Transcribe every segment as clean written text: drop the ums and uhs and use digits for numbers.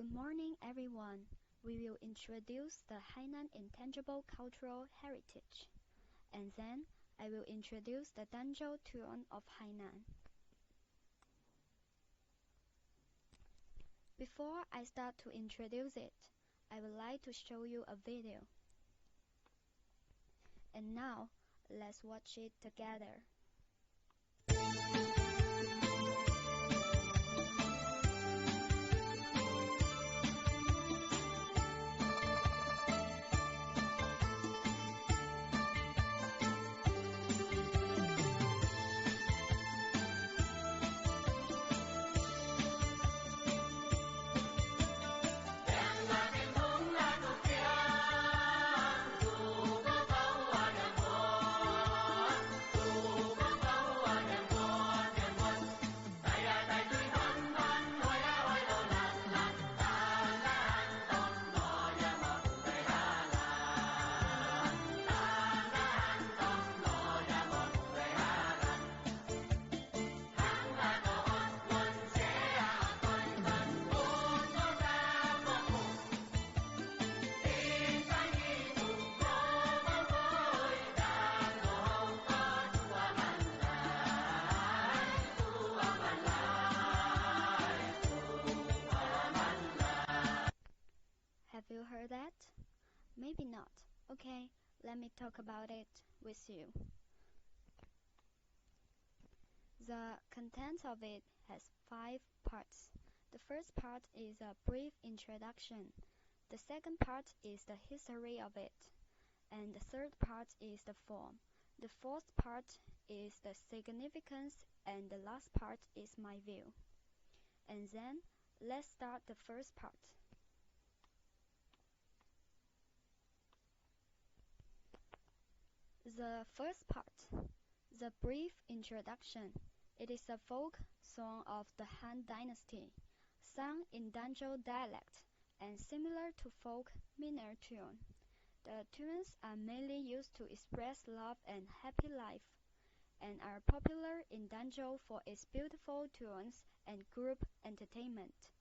Good morning, everyone. We will introduce the Hainan Intangible Cultural Heritage, and then I will introduce the Danzhou tune of Hainan. Before I start to introduce it, I would like to show you a video. And now, let's watch it together. Have you heard that? Maybe not. Okay, let me talk about it with you. The content of it has 5 parts. The first part is a brief introduction. The second part is the history of it. And the third part is the form. The fourth part is the significance, and the last part is my view. And then, let's start the first part. The first part, the brief introduction. It is a folk song of the Han Dynasty, sung in Danzhou dialect and similar to folk minor tune. The tunes are mainly used to express love and happy life, and are popular in Danzhou for its beautiful tunes and group entertainment.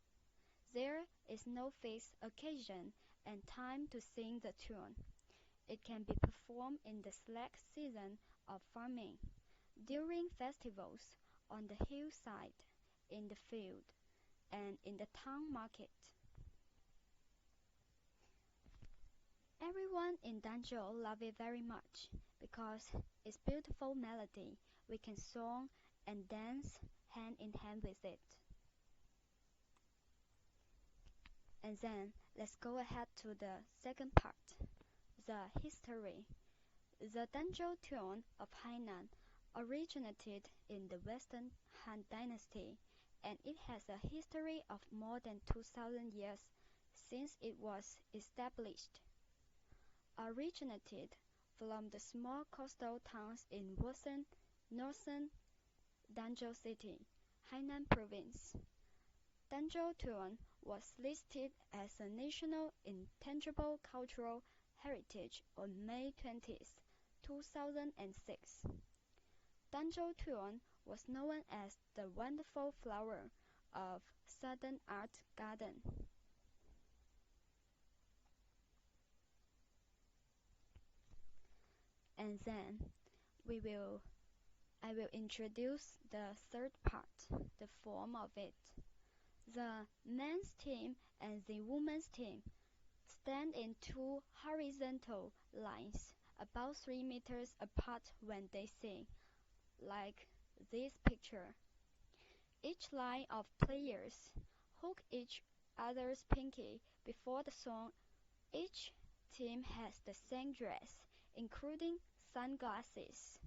There is no fixed occasion and time to sing the tune. It can be performed in the slack season of farming, during festivals, on the hillside, in the field, and in the town market. Everyone in Danzhou love it very much because its beautiful melody. We can sing and dance hand in hand with it. And then let's go ahead to the second part. The history. The Danzhou tune of Hainan originated in the Western Han Dynasty, and it has a history of more than 2,000 years since it was established. Originated from the small coastal towns in northern Danzhou City, Hainan Province. Danzhou tune was listed as a National Intangible Cultural Heritage on May 20, 2006. Danzhou tune was known as the wonderful flower of Southern Art Garden. And then I will introduce the third part, the form of it. The men's team and the women's team stand in 2 horizontal lines, about 3 meters apart when they sing, like this picture. Each line of players hook each other's pinky before the song. Each team has the same dress, including sunglasses,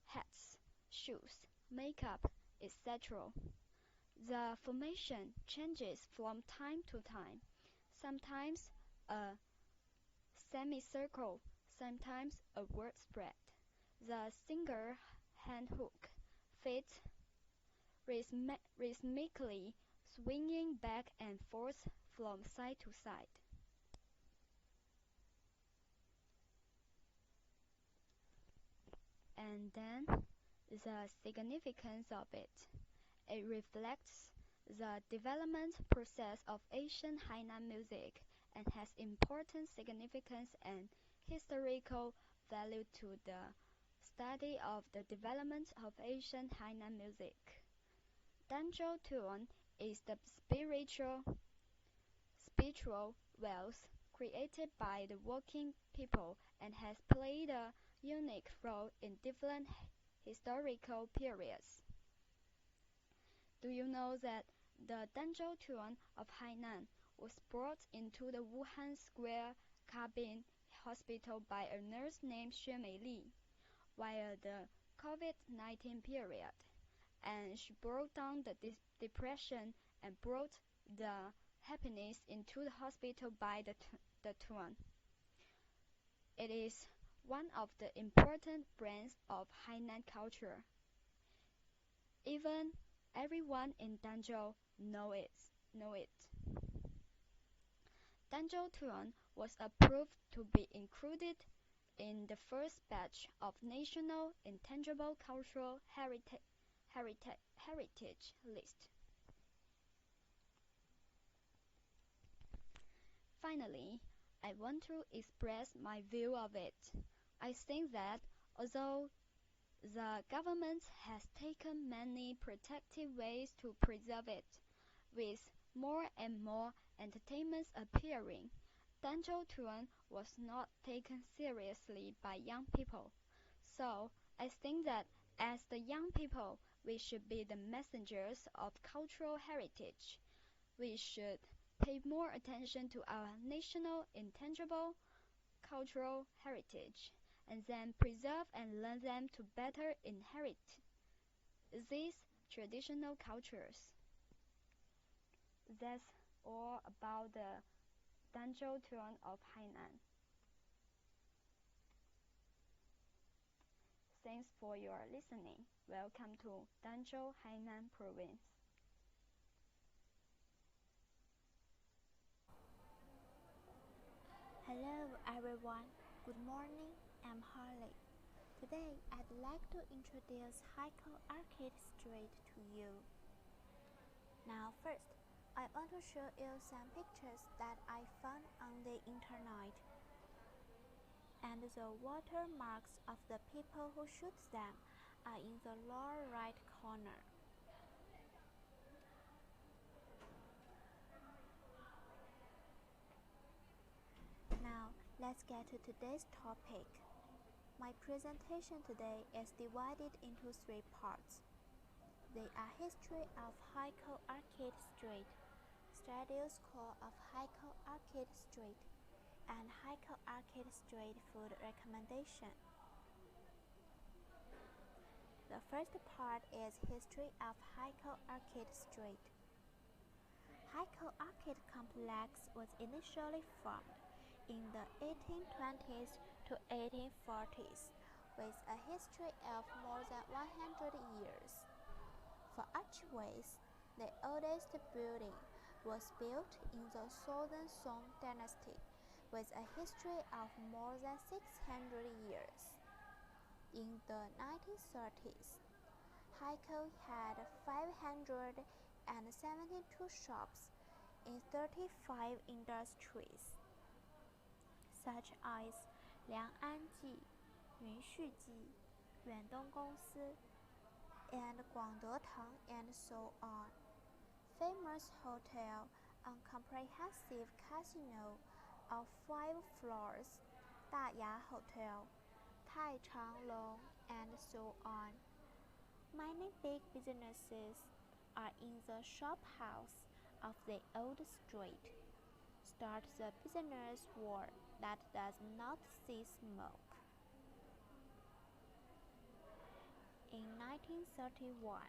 hats, shoes, makeup, etc. The formation changes from time to time, sometimes a semicircle, sometimes a word spread. The single hand hook fits rhythmically, swinging back and forth from side to side. And then the significance of it. It reflects the development process of ancient Hainan music and has important significance and historical value to the study of the development of ancient Hainan music. Danzhou tune is the spiritual wealth created by the working people and has played a unique role in different historical periods. Do you know that the Danzhou tune of Hainan was brought into the Wuhan Square Cabin Hospital by a nurse named Xue Meili while the COVID-19 period, and she brought down the depression and brought the happiness into the hospital by the tune. It is one of the important brands of Hainan culture. Even everyone in Danzhou know it. Danzhou tune was approved to be included in the first batch of National Intangible Cultural Heritage list. Finally, I want to express my view of it. I think that although the government has taken many protective ways to preserve it, with more and more entertainments appearing, Danzhou tune was not taken seriously by young people. So I think that as the young people, we should be the messengers of cultural heritage. We should pay more attention to our national intangible cultural heritage, and then preserve and learn them to better inherit these traditional cultures. That's all about the Danzhou tune of Hainan. Thanks for your listening. Welcome to Danzhou, Hainan Province. Hello everyone, good morning, I'm Harley. Today I'd like to introduce Haikou Arcade Street to you. Now first, I want to show you some pictures that I found on the internet and the watermarks of the people who shoot them are in the lower right corner. Now, let's get to today's topic. My presentation today is divided into 3 parts. They are history of Haikou Arcade Street, status quo of Haikou Arcade Street, and Haikou Arcade Street food recommendation. The first part is history of Haikou Arcade Street. Haikou Arcade Complex was initially formed in the 1820s to 1840s, with a history of more than 100 years. For archways, the oldest building was built in the Southern Song Dynasty, with a history of more than 600 years. In the 1930s, Haikou had 572 shops in 35 industries, such as 梁安记、云旭记、远东公司 and 广德堂 and so on. Famous hotel and comprehensive casino of 5 floors, 大雅 Hotel, 太长隆 and so on. Many big businesses are in the shop house of the old street. Start the business war that does not see smoke. In 1931,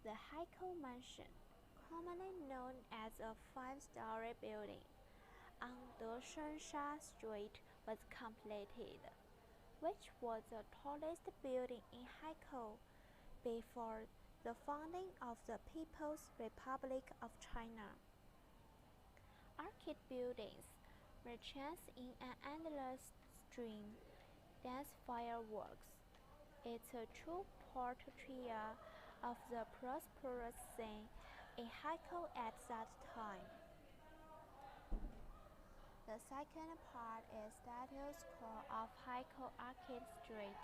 the Haikou Mansion, commonly known as a 5-story building, on Deshensha Street was completed, which was the tallest building in Haikou before the founding of the People's Republic of China. Arcade buildings merchants in an endless stream, dance fireworks. It's a true portrayal of the prosperous scene in Haikou at that time. The second part is status quo of Haikou Arcade Street.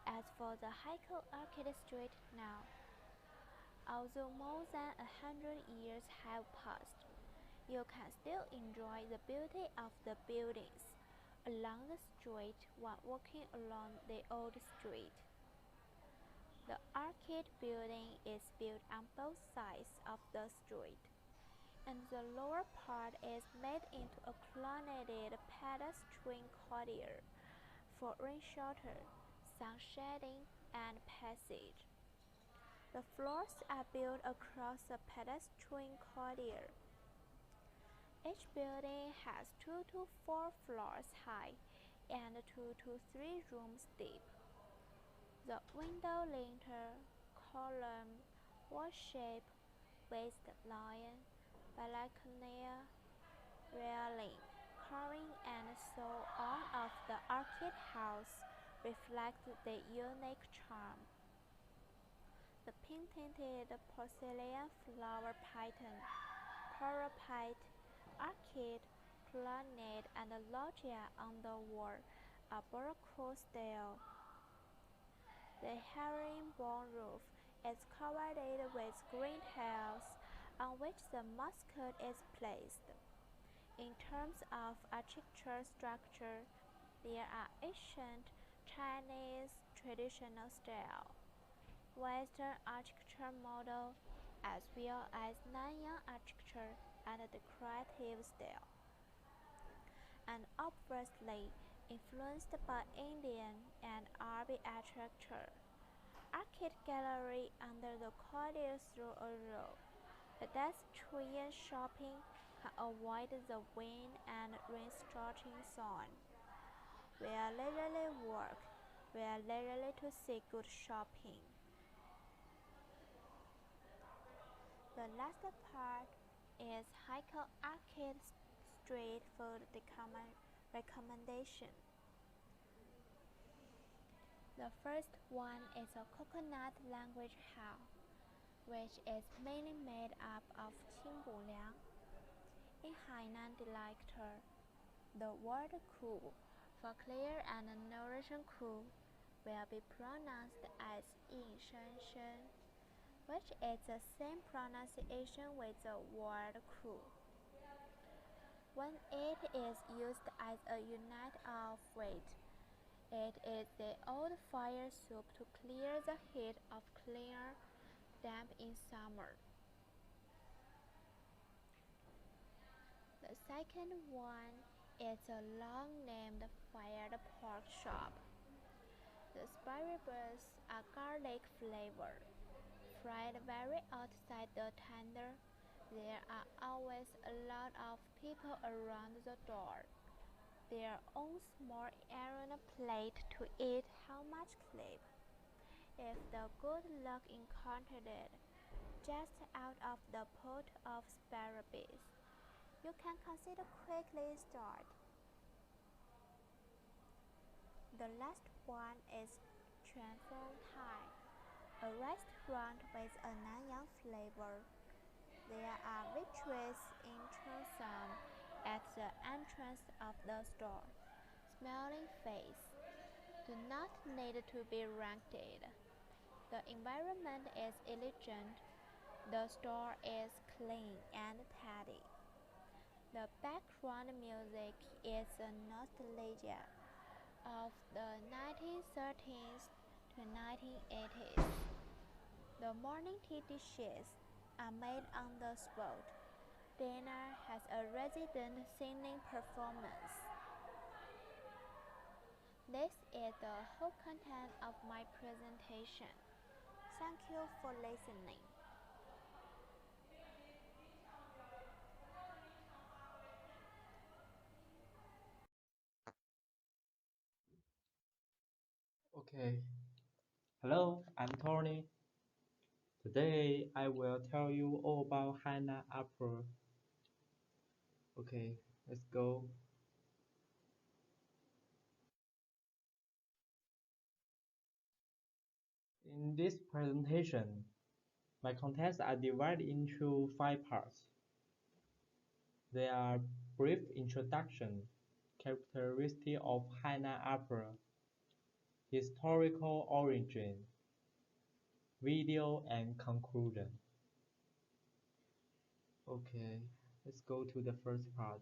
As for the Haikou Arcade Street now, although more than 100 years have passed, you can still enjoy the beauty of the buildings along the street while walking along the old street. The arcade building is built on both sides of the street, and the lower part is made into a colonnaded pedestrian corridor for rain shelter, sun shading, and passage. The floors are built across the pedestrian corridor. Each building has 2 to 4 floors high and 2 to 3 rooms deep. The window lintel, column, wall-shape, waist line, balcony, railing, carving and so on of the arcade house reflect the unique charm. The pink-tinted porcelain flower pattern, parapet, arcade, colonnade, and loggia on the wall are Baroque style. The herringbone roof is covered with green tiles on which the mascot is placed. In terms of architectural structure, there are ancient Chinese traditional style, Western architecture model, as well as Nanyang architecture and decorative style, and obviously influenced by Indian and Arabic architecture. Arcade gallery under the corridor through a row. Pedestrian shopping can avoid the wind and rain-scorching sun. Wear leisurely work, wear leisurely to see good shopping. The last part is Haikou Arcade Street food recommendation. The first one is a coconut language hall, which is mainly made up of qingbuliang. In Hainan dialect, the word ku for clear and nourishing ku will be pronounced as yin shen shen, which is the same pronunciation with the word ku. When it is used as a unit of weight, it is the old fire soup to clear the heat of clear damp in summer. The second one is a long-named fired pork chop. The spare ribs are garlic flavored, fried very outside the tender. There are always a lot of people around the door. Their own small iron plate to eat how much clip. If the good luck encountered it, just out of the pot of spare ribs, you can consider quickly start. The last one is Chuanfeng Thai, a restaurant with a Nanyang flavor. There are waitress in Cheongsam at the entrance of the store. Smiling face. Do not need to be ranked. The environment is elegant. The store is clean and tidy. The background music is a nostalgia of the 1930s to 1980s. The morning tea dishes are made on the spot. Dinner has a resident singing performance. This is the whole content of my presentation. Thank you for listening. Okay. Hello, I'm Tony. Today I will tell you all about Hainan Opera. Okay, let's go. In this presentation, My contents are divided into 5 parts. They are brief introduction, characteristic of Hainan opera, historical origin, video, and conclusion. Okay, let's go to the first part.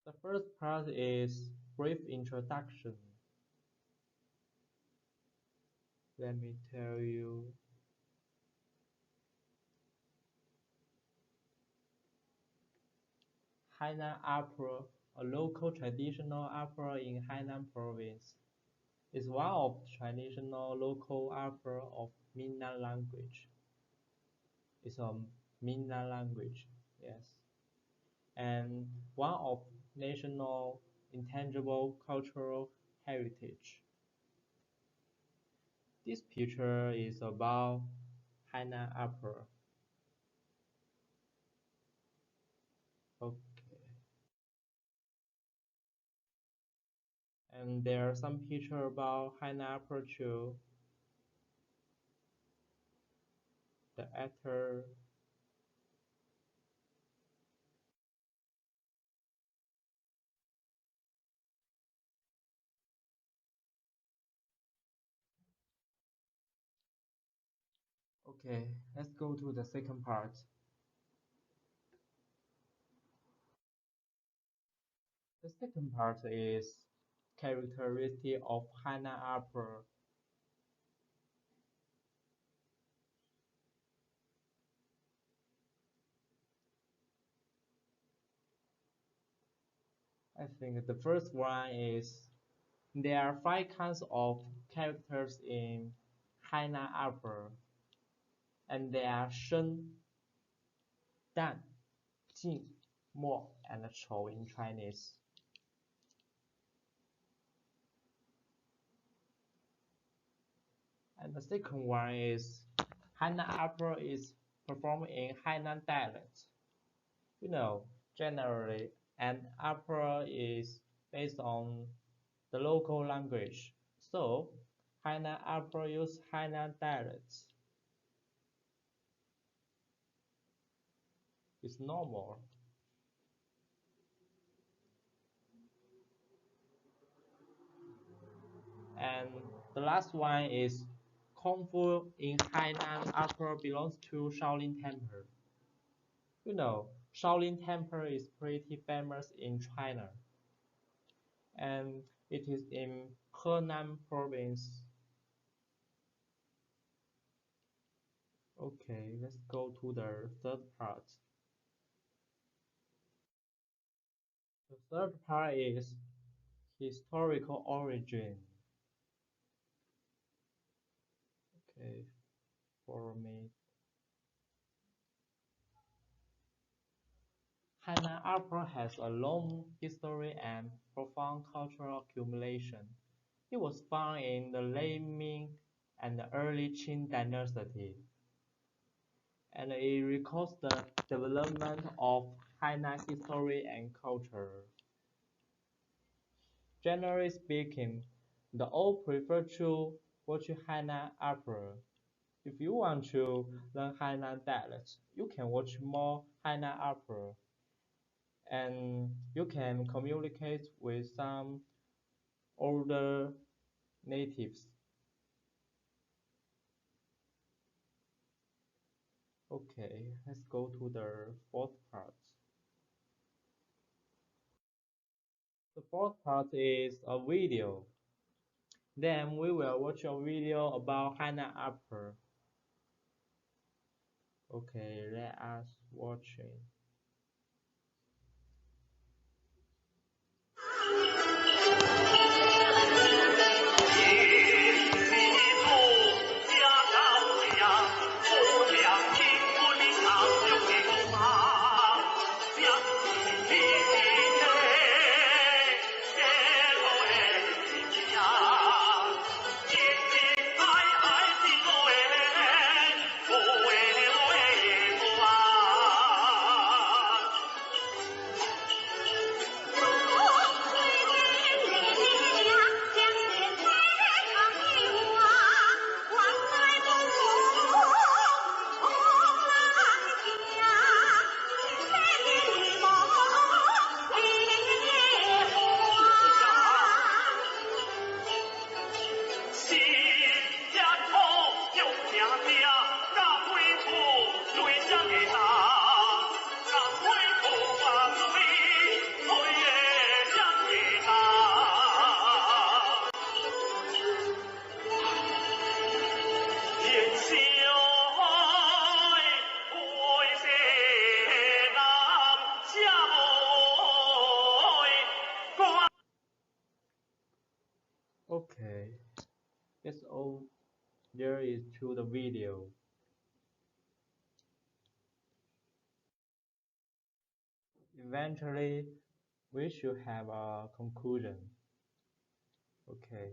The first part is brief introduction. Let me tell you. Hainan opera, a local traditional opera in Hainan province, is one of traditional local opera of Minnan language. It's a Minnan language, yes, and one of national intangible cultural heritage. This picture is about Hainan opera. Okay, and there are some picture about Hainan opera too. The actor. Okay, let's go to the second part. The second part is characteristic of Hainan opera. I think the first one is there are 5 kinds of characters in Hainan opera, and they are Shen, Dan, Jing, Mo, and Chou in Chinese. And the second one is Hainan opera is performed in Hainan dialect. Generally, an opera is based on the local language. So, Hainan opera use Hainan dialects. It's normal. And the last one is Kung Fu in Hainan opera belongs to Shaolin Temple. Shaolin Temple is pretty famous in China. And it is in Henan province. Okay, let's go to the third part. The third part is historical origin. Okay, for me. Hainan opera has a long history and profound cultural accumulation. It was found in the late Ming and the early Qing dynasty, and it records the development of Hainan history and culture. Generally speaking, the old prefer to watch Hainan opera. If you want to learn Hainan dialect, you can watch more Hainan opera, and you can communicate with some older natives. Okay, let's go to the fourth part. The fourth part is a video. Then we will watch a video about Hainan opera. Okay, let us watch it. There is to the video. Eventually, we should have a conclusion. Okay.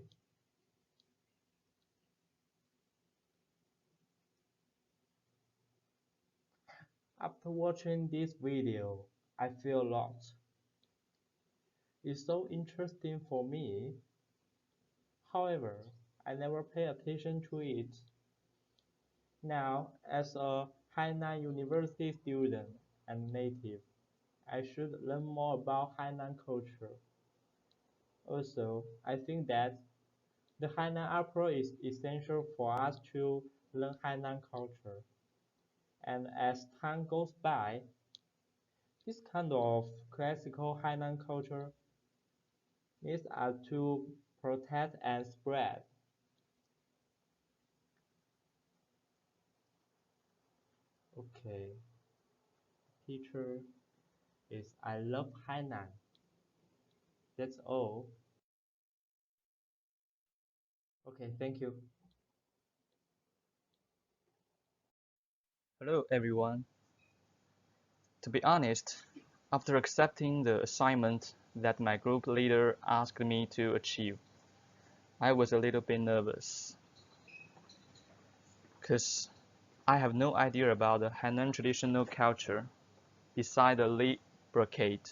After watching this video, I feel lost. It's so interesting for me. However, I never pay attention to it. Now, as a Hainan University student and native, I should learn more about Hainan culture. Also, I think that the Hainan opera is essential for us to learn Hainan culture. And as time goes by, this kind of classical Hainan culture needs us to protect and spread. Okay, teacher is I love Hainan. That's all. Okay, thank you. Hello everyone. To be honest, after accepting the assignment that my group leader asked me to achieve, I was a little bit nervous because I have no idea about the Hainan traditional culture beside the lead brocade.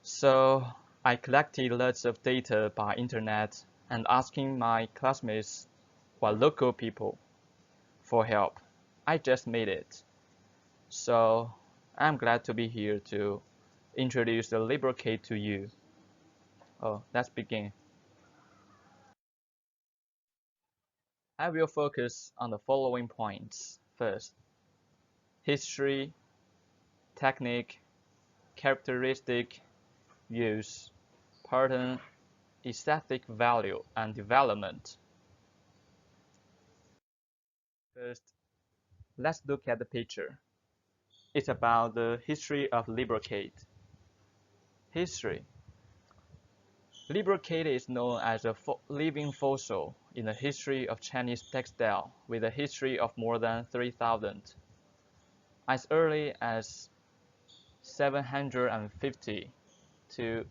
So I collected lots of data by internet and asking my classmates or local people for help. I just made it. So I'm glad to be here to introduce the LibreCade to you. Let's begin. I will focus on the following points. First, history, technique, characteristic, use, pattern, aesthetic value, and development. First, let's look at the picture. It's about the history of LibreCade. History. LibreCade is known as a living fossil in the history of Chinese textile with a history of more than 3,000. As early as 750 to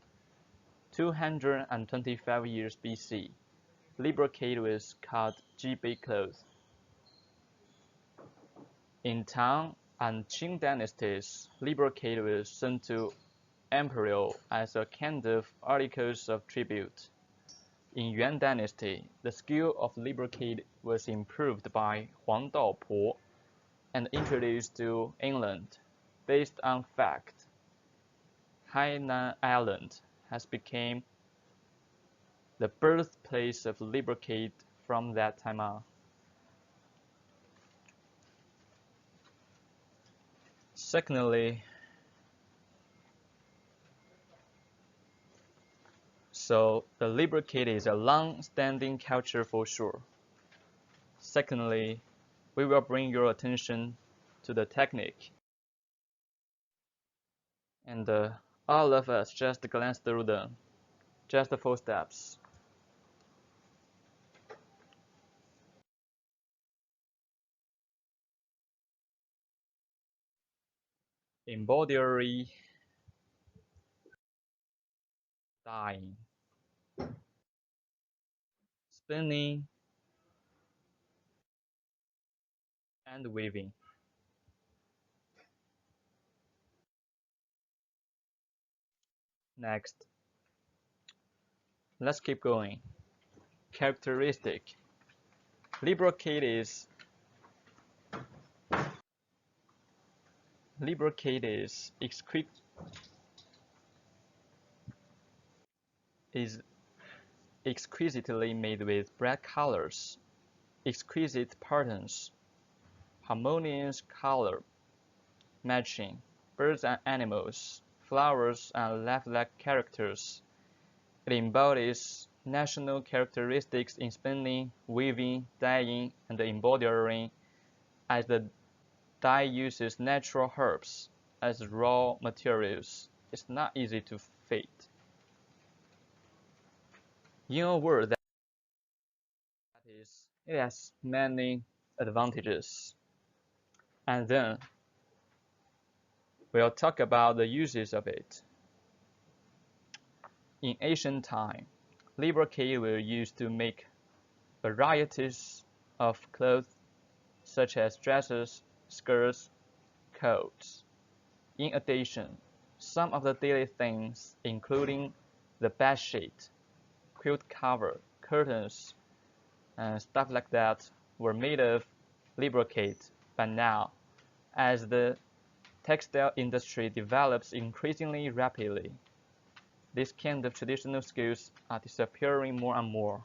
225 years BC, LibreCade was called Jibei cloth. In Tang and Qing dynasties, LibreCade was sent to emperor as a kind of articles of tribute. In Yuan dynasty, the skill of LibreCade was improved by Huang Daopo and introduced to England. Based on fact, Hainan Island has become the birthplace of LibreCade from that time on. Secondly, so the LibreCade is a long-standing culture for sure. Secondly, we will bring your attention to the technique. And all of us just glance through them, just the 4 steps. Embroidery, dyeing, spinning, and weaving. Next, let's keep going. Characteristic. LibreCade is exquisitely made with bright colors, exquisite patterns, harmonious color matching, birds and animals, flowers and lifelike characters. It embodies national characteristics in spinning, weaving, dyeing, and embroidering, as the dye uses natural herbs as raw materials. It's not easy to fade. In a word, that it has many advantages. And then we'll talk about the uses of it. In ancient time, lubricate were used to make varieties of clothes such as dresses, skirts, coats. In addition, some of the daily things, including the bed sheet, quilt cover, curtains, and stuff like that, were made of lubricate. But now, as the textile industry develops increasingly rapidly, these kind of traditional skills are disappearing more and more.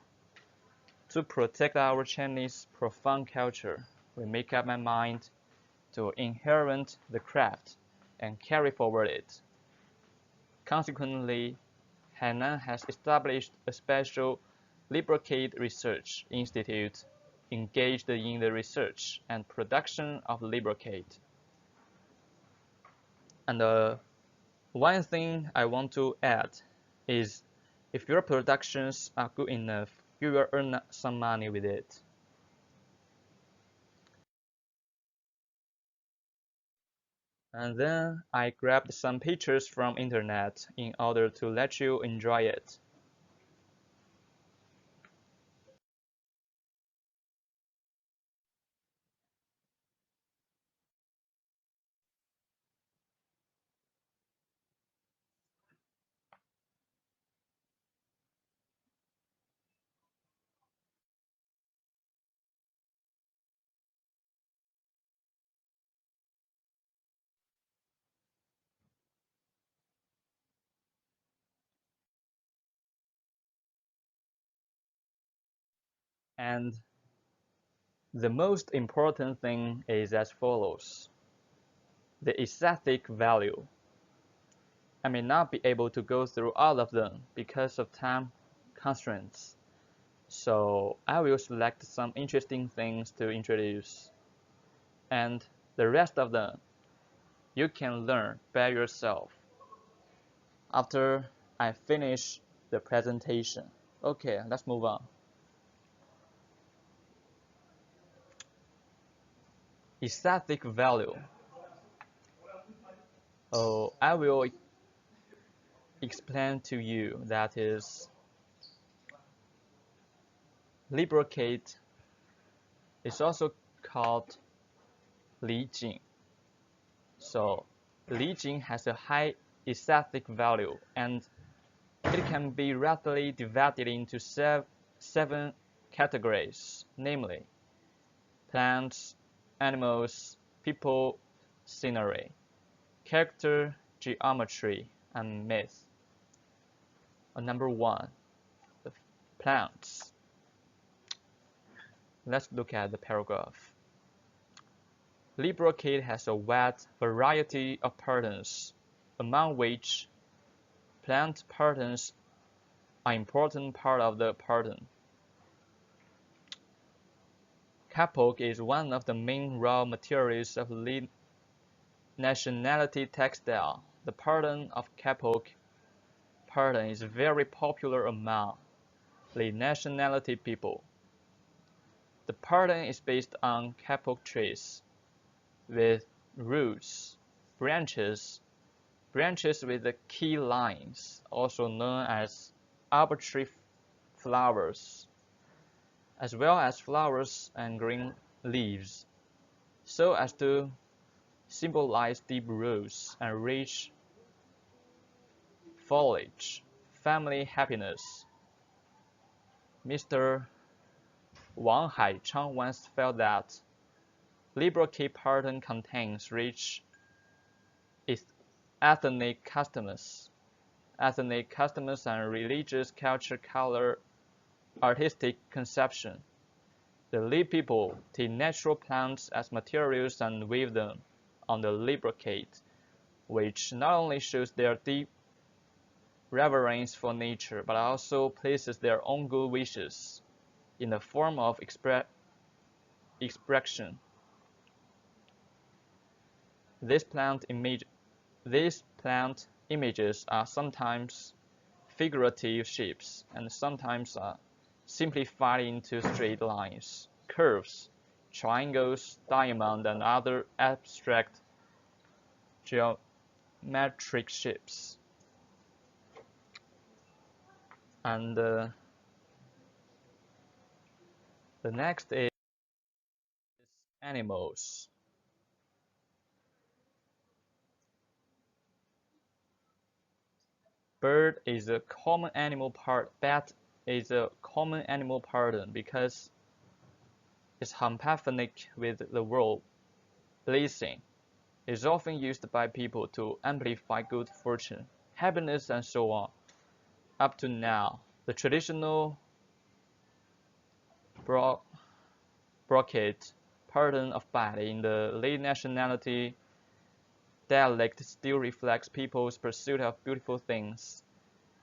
To protect our Chinese profound culture, we make up my mind to inherit the craft and carry forward it. Consequently, Hainan has established a special lubricate research institute engaged in the research and production of lubricate. And one thing I want to add is if your productions are good enough, you will earn some money with it. And then I grabbed some pictures from internet in order to let you enjoy it. And the most important thing is as follows. The aesthetic value. I may not be able to go through all of them because of time constraints, so I will select some interesting things to introduce, and the rest of them you can learn by yourself after I finish the presentation. Okay, let's move on. Aesthetic value. Oh, I will explain to you that is lubricate is also called Li Jing. So Li Jing has a high aesthetic value and it can be roughly divided into seven categories, namely plants, animals, people, scenery, character, geometry, and myth. Number one, the plants. Let's look at the paragraph. Lubricate has a wide variety of patterns, among which plant patterns are an important part of the pattern. Kapok is one of the main raw materials of lead nationality textile. The pattern of kapok pattern is very popular among the nationality people. The pattern is based on kapok trees with roots, branches with the key lines, also known as arbitrary flowers, as well as flowers and green leaves, so as to symbolize deep roots and rich foliage, family happiness. Mr. Wang Haichang once felt that lubricate pattern contains rich ethnic customs and religious culture color artistic conception. The Li people take natural plants as materials and weave them on the lubricate, which not only shows their deep reverence for nature, but also places their own good wishes in the form of expression. These plant images are sometimes figurative shapes and sometimes simplified into straight lines, curves, triangles, diamonds, and other abstract geometric shapes. And the next is animals. Bird is a common animal part. Bat is a common animal pattern because it's homophonic with the word blessing. It's often used by people to amplify good fortune, happiness, and so on. Up to now, the traditional brocade pattern of bat in the late nationality dialect still reflects people's pursuit of beautiful things.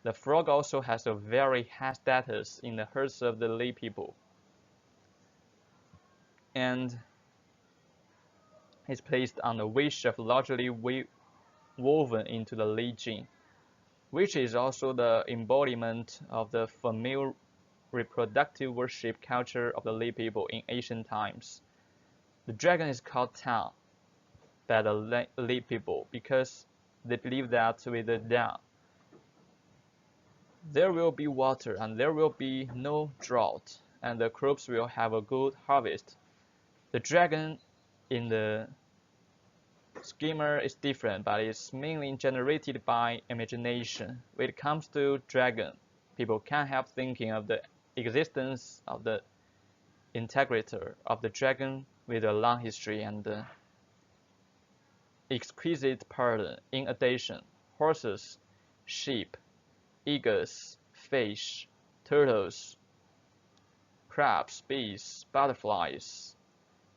The frog also has a very high status in the hearts of the lay people, and is placed on the wish of largely woven into the lay gene, which is also the embodiment of the female reproductive worship culture of the lay people in ancient times. The dragon is called Tang by the lay people because they believe that with the dawn there will be water and there will be no drought and the crops will have a good harvest. The dragon in the schema is different, but it's mainly generated by imagination. When it comes to dragon, people can't help thinking of the existence of the integrator of the dragon with a long history and exquisite pattern. In addition, horses, sheep, eagles, fish, turtles, crabs, bees, butterflies,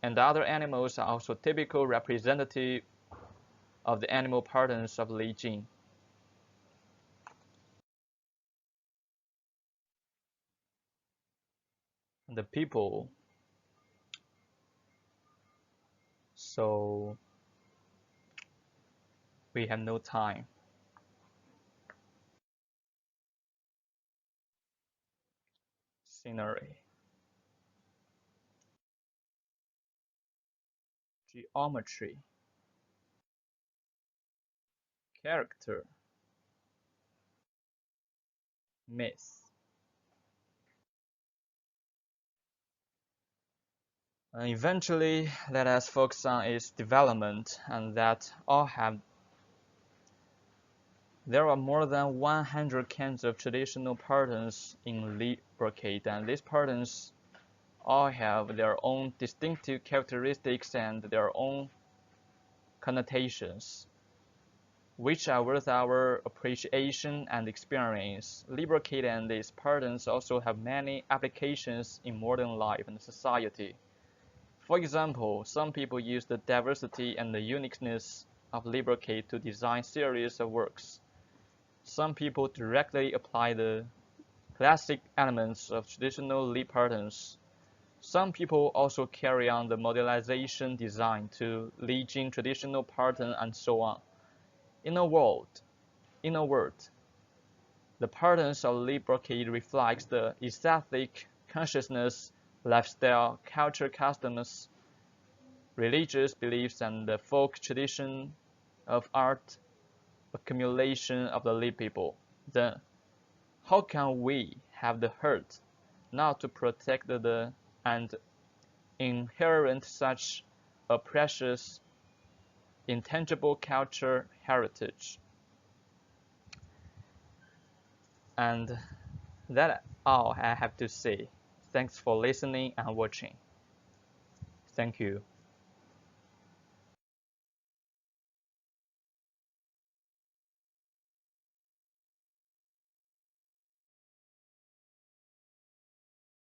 and other animals are also typical representative of the animal patterns of Li Jing. The people, so we have no time. Scenery, geometry, character, myth. And eventually, let us focus on its development, and that all have. There are more than 100 kinds of traditional patterns in Li brocade, and these patterns all have their own distinctive characteristics and their own connotations, which are worth our appreciation and experience. Li brocade and its patterns also have many applications in modern life and society. For example, some people use the diversity and the uniqueness of Li brocade to design series of works. Some people directly apply the classic elements of traditional Li patterns. Some people also carry on the modelization design to Li Jing traditional pattern and so on. In a word, the patterns of Li brocade reflects the aesthetic consciousness, lifestyle, culture customs, religious beliefs, and the folk tradition of art accumulation of the Li people. Then, how can we have the heart not to protect the and inherit such a precious, intangible culture heritage? And that's all I have to say. Thanks for listening and watching. Thank you.